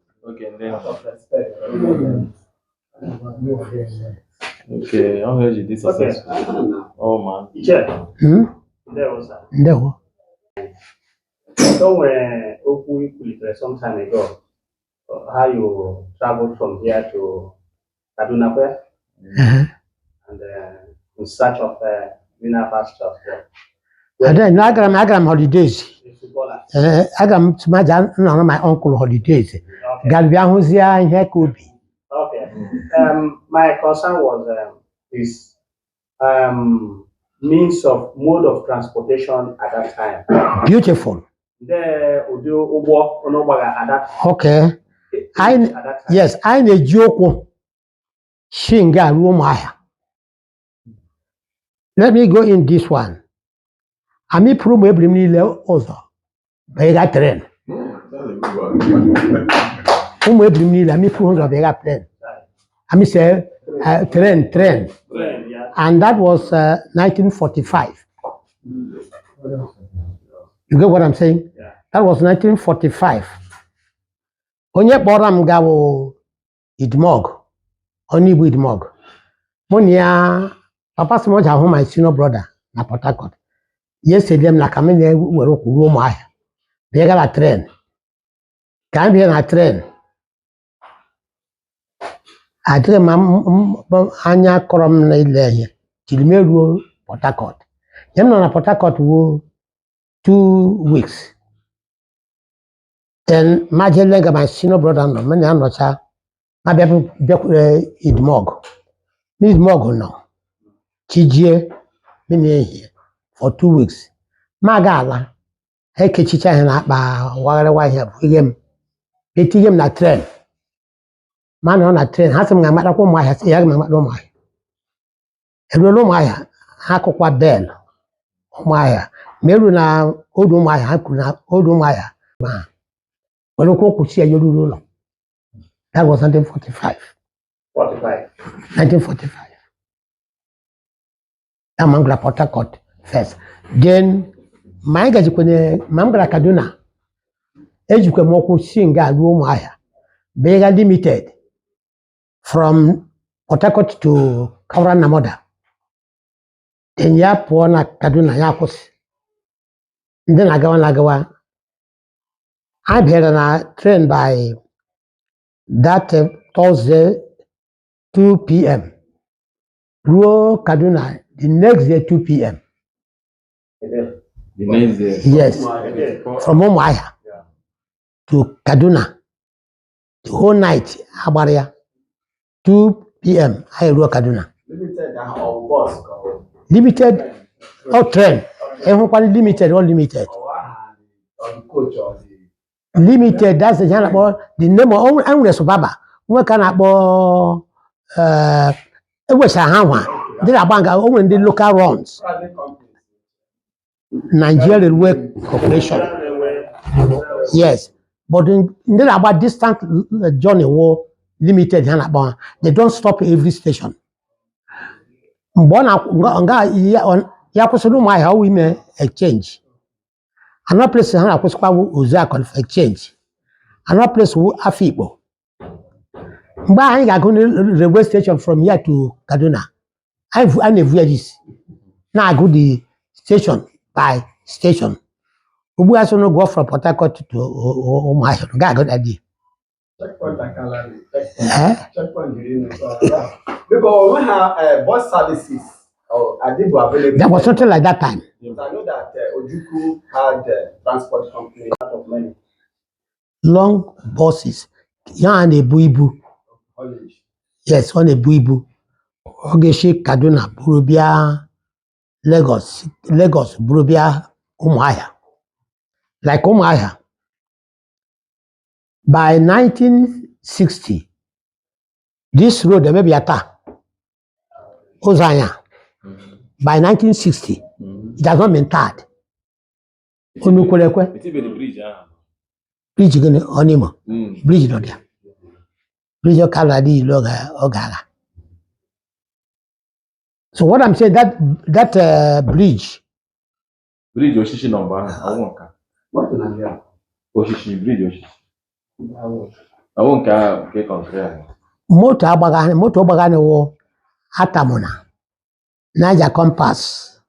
Okay, how heard you this success? Oh man. Ichie. Ndewo. Somewhere Okwu equally some time ago, how you traveled from here to Kaduna and in search of greener pastures there. And then I got holidays. I got to my uncle holidays. Galvia Huzia and Hekobi. Okay. My concern was this means of mode of transportation at that time. Beautiful. Okay. Yes, I need Ojukwu. Shinga Rumaya. Let me go in this one. Ami probably nile also. Bega train. Ami probably bega train. Ami say train. And that was 1945. You get what I'm saying? Yeah. That was 1945. Onye boram gawo Idmog. Only with Idmog. Monia, Papa Simoja home my senior brother na Port Harcourt. Yesterday na kamene were okuru mo ahia. Bega la train. Kan be na train. Adre anya korom na ile here. Tilmeru Port Harcourt. Yem na Port Harcourt wo 2 weeks. Then Majelenga, my senior brother, no, many are not, my baby, Idmog. Idmog now. chijie mini here for 2 weeks. Magala, Hekechicha and Apa, whatever I have with him. Pity him na train. Man on a train, has some matter of my has young Mamma. Every Hakokwa Bell, Maya, Meruna, Odumaya, Hakuna, Odumaya. Well, could see a Yulu. That was 1945. 1945. Mangla Port Harcourt first. Then, my guys, Mangla Kaduna, Ojukwu Moku Singa Lumaya, Bega Limited, from Port Harcourt to Namoda. Then Yapuana Kaduna Yakos. Then Lagawa. I had a train by that Thursday, 2 p.m. Ruo Kaduna, the next day, 2 p.m. The next day. Yes, from Omaya to Kaduna. The whole night, Abaria, 2 p.m. I Ruo Kaduna. Limited or bus? Limited or train. Everybody limited or limited. Or the coach or the Limited, that's the name about the name of Unless Baba. We can about it was a hammer. They are bang only the local runs. private companies. Nigeria Railway Corporation. Yes. But in about distant journey war limited they don't stop every station. How we may exchange. Another place exchange. Another place Afibo. But I got going to railway station from here to Kaduna. I never this. Now I go the station by station. We also no go from Port Harcourt to Omaya. I got idea. Checkpoint and Calais. Checkpoint because we have bus services. I think were available. There was something like that time. I know that Ojukwu had transport company out of money. Long buses. On a buibu. Yes, on a buibu. Ogeshi Kaduna, Burubia, Lagos, Burubia, Omaya. Like Omaya. By 1960, this road, there may be a ta. Ozanya. By 1960, it has not been tarred. Onukulekwe. It's even the bridge, Bridge again, Onimo. Bridge not there. Bridge of Kaladi, Ogala. So what I'm saying, that bridge. Bridge Oshishi number, I won't. What in Nigeria? Oshishi, bridge Oshishi. I won't get concrete. Moto Bagane wo Atamona. Naja Compass.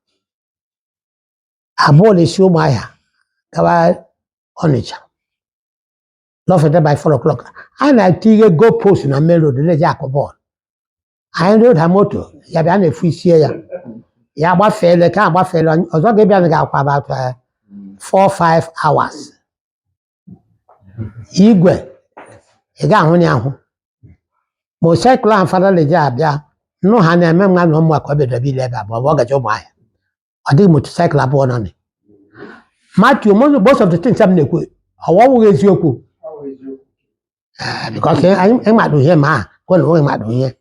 Abole Shumaya. Kawa Onitsha. Not for that by 4 o'clock. And I take a go post in a main road, the Jacob. I rode her motor. Yabian a free share. Yaba fell, the car fell on. I was not giving about 4 or 5 hours. Igwe. Ega honi ahu. Mo cycle and father le job ya. No hana memma no mo akwabe da bi leba ba wo gajo mai. Adi motorcycle abo on it. Matthew, most of the things I'm nekwe. Awo eziokwu. Because I might do here ma. Go no ma do here.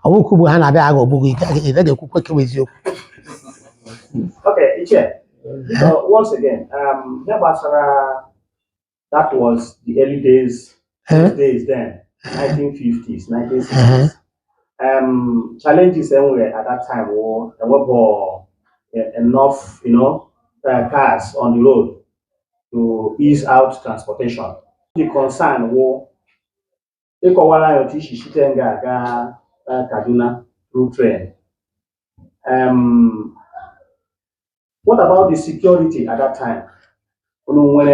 Awo kubu hana be ago bugu ide de ku kweke eziokwu. Okay, Ichie. So once again, that was the early days, days then, 1950s, 1960s. Challenges anyway at that time were there were enough, cars on the road to ease out transportation. The concern was Kaduna through train. What about the security at that time? When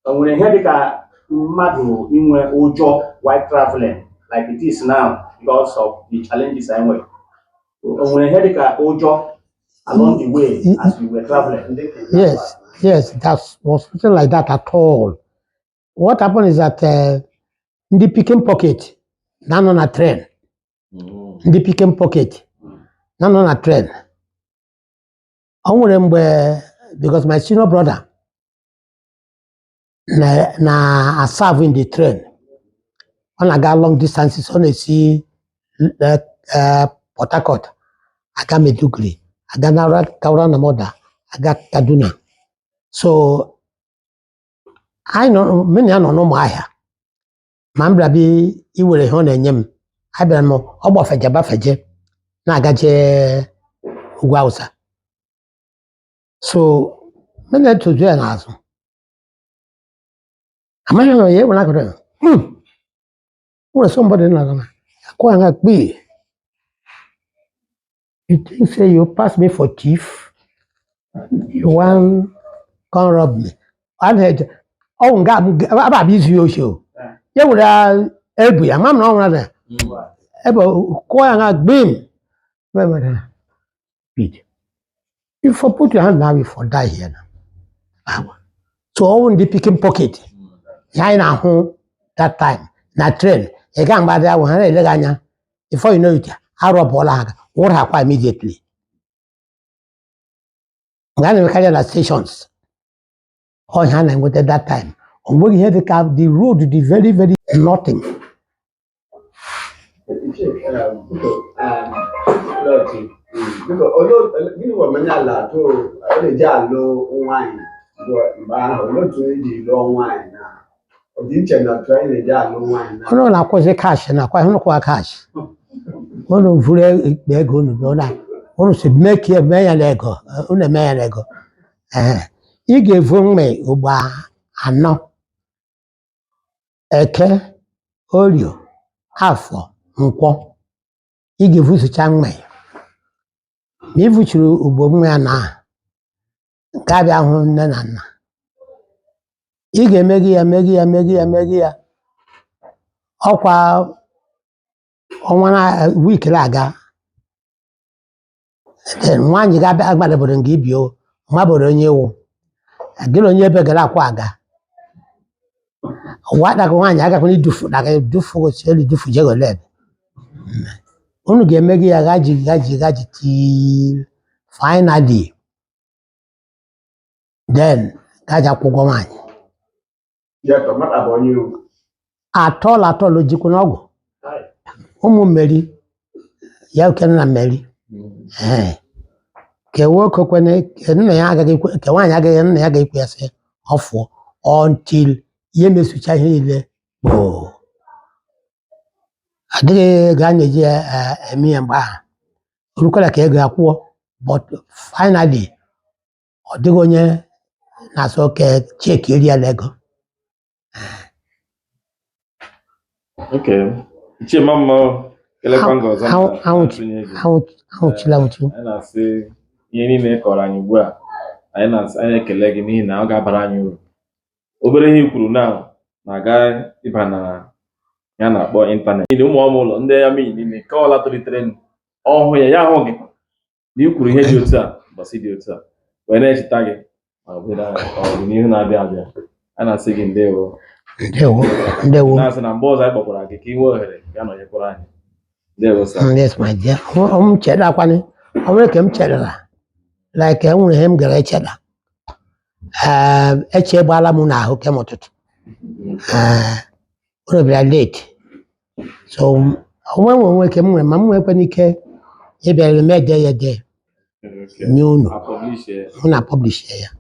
you hear the madu in Ojo while traveling like it is now because of the challenges anyway. When you hear the Ojo along the way as we were traveling. Yes, that was something like that at all. What happened is that in the picking pocket, down on a train, in the picking pocket, nọ na tren. O nwere mgbe because my senior brother na serve in the train. Ọ na-aga long distances, ọ na-esi Port Harcourt, aga Maiduguri, aga Kaura na Moda, aga Kaduna. So many nọ n'Ụmụahịa ma m bịara bịa iwere ihe ọ na-enye m. Abịara m ọ gbafeje bafeje na-agaje Ugwu Awụsa. So many na-etoju ya n'azụ. Amaghị m ya ewere akụrụ nwere somebody na akwa nga kpi. You think say you pass me for thief? You want come rob me? Oh, nga aba busy osho. You would ebu ya mam no na. Ebo kwa nga gbim. Pete. You for put your hand now, you for die here now. So all the picking pocket. Ya na home that time. Na train. You can't buy that one. Before you know it, I rob all I what happen immediately. Then we carry the stations. All hand and with at that time. And when you had the road, the very, very nothing. Because although you know many are to only low wine, but not to low wine now. Ichie na try na ja low wine now. No, na kwụsị cash na kwa no kwa cash. Ono vure ego no do na. Ono se make here me ya ego. Ono me ya ego. Ị ga-evu mme ụgba anọ. Eke, Orio, Afọ, Nkwọ. Ị ga-evusicha mme. Ma ivuchiri ugbo mme ya na nke abịa hụ nne na nna. Ị ga-emegi ya. Ọkwa ọnwa na week na-aga. Nwaanyị ga-abịa agbadaboro nga ibio, nwa boro onye ewu. Agịrị onye ebe gara akwa aga. Wada ka nwaanyị agakwana idufu oseli dufu jego led. Unu ga-emegi ya gaji till finally. Then gaji akwụkwọ nwaanyị. Atọl ojikwu n'ọgwụ. Ụmụ mmeri ya ukene na mmeri. Ke nwoke kwene nna ya agaghị ekwe, ke nwaanyị agaghị nna ya ga-ekwe ya sị ọfụọ until ihe mesucha ihe niile. Adịghị ga na-eji eme ya mgbe ahụ. Orukwala ka ego akwụọ, but finally ọ dịghị onye na-asọ ke cheki eri ya ego. Okay. Ichie mama kelekwa ngozi Anwụchila nwụchi. Anyị na-asị ihe niile kọrọ anyị ugbu a. Anyị ekele gị n'ihi na ọ ga-abara anyị uru. Obere ihe kwuru na-aga ịba na ya na-akpọ ịntanetị. Ndị ụmụ ụlọ ndị ya mee niile ka ọ latolitere ọhụ ya ahụ gị na ikwuru ihe dị otu a mbọsị dị otu a wee na-echeta gị ọdịnihu na-abịa abịa. A na-asị gị ndewo. Ndewo. Na-asị na mgbe ọzọ anyị kpọkwara gị ka ị nwee ohere ya nọnyekwara anyị. Ndewo sir. Yes, my dear. M cheda kwani. O nwere ka m chedara. Like enwere ihe m gara echeda. Eche gbala m n'ahụ kem ụtụtụ. Unu bịara late. So onwe ke m nwere ma m nwekwa n'ike ịbịara eme ede nye unu. Unu publish ya.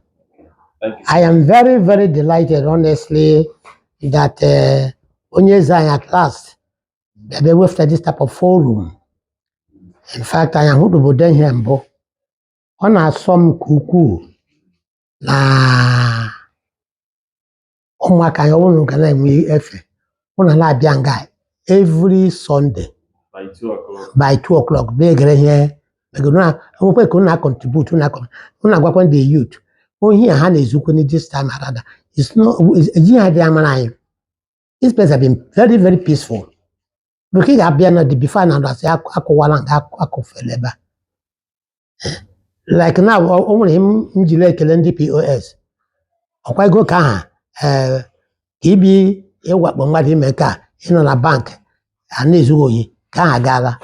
I am very, very delighted, honestly, that onye zanyị at last they wafted this type of forum. In fact, I am who do here mbụ. Ọ na-asọ m nke ukwuu na ụmụaka ya ụnụ ga na-enwe efe. Ụnụ na-abịa nga every Sunday by 2 o'clock. Begere ihe nwekwe ka ụnụ na-contribute, ụnụ agwakwa ndị youth. Onye ha na-ezukwu ni this time arada. It's not eji ha dị amara anyị. This place has been very, very peaceful. Because ga-abịa na the before na asị akụwala nga akụfele ebe a. Like now, o nwere m jiri ekele ndị POS. Ọkwa ego ka aha ka ibi ịwakpo mmadụ ime ka ịnọ na bank a na-ezughị oyi ka aha gaala.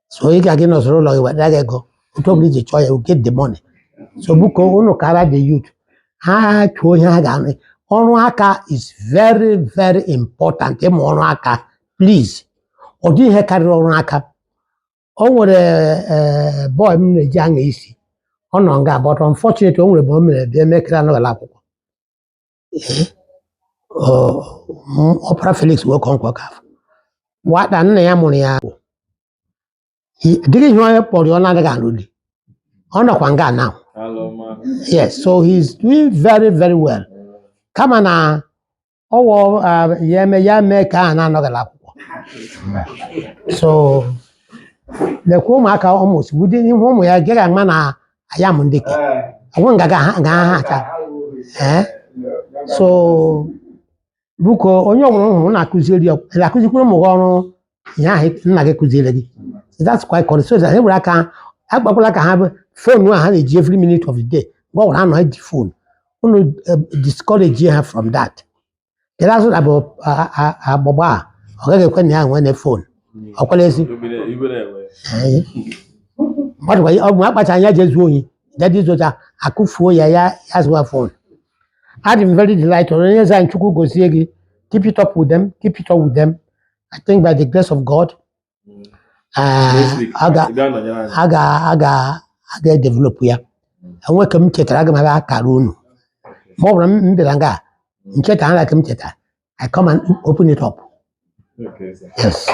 So you can get us roll like that go. You talk to the you get the money. So book ono kara the youth. Ha cho ya ga. Ọrụ aka is very, very important. Ịmụ ọrụ aka, please. Ọ dị ihe karịrị ọrụ aka. O nwere boy m na-eji anya isi. Ọ nọ nga, but unfortunately, o nwere ebe o mere bịa emekere anọghịla akwụkwọ. Ọpara Felix wee kọ nkwa ka. Nwata nna ya mụrụ ya. Dịghị ihe onye kpọrọ ọ na-adịghị alụ di. Ọ nọkwa nga now. Yes, so he's doing very, very well. Kama na ọwọ ya mee ka a na-anọghịla akwụkwọ. So lekwa ụmụaka almost within ihe ụmụ ya gịrị ama na aya m ndị ke. Ọgwụ nga ha aka. So buko onye ọbụla hụrụ na-akụzikwa ụmụ gị ọrụ ihe ahụ nna gị kụziere gị. That's quite correct. So e nwere aka agbakwala ka ha phone ha na-eji every minute of the day. Mgbe ọbụla ha nọ eji phone. Unu discourage her from that. The last one about Boba, or when you want a phone. Or what is it? What way? Oh, what I just doing? That is what I could for ya as well phone. I'm very delighted. Ojukwu go see keep it up with them. Keep it up with them. I think by the grace of God, I develop here. I welcome Chetra Karunu. More than Mbelanga. I come and open it up. Okay, sir. Yes.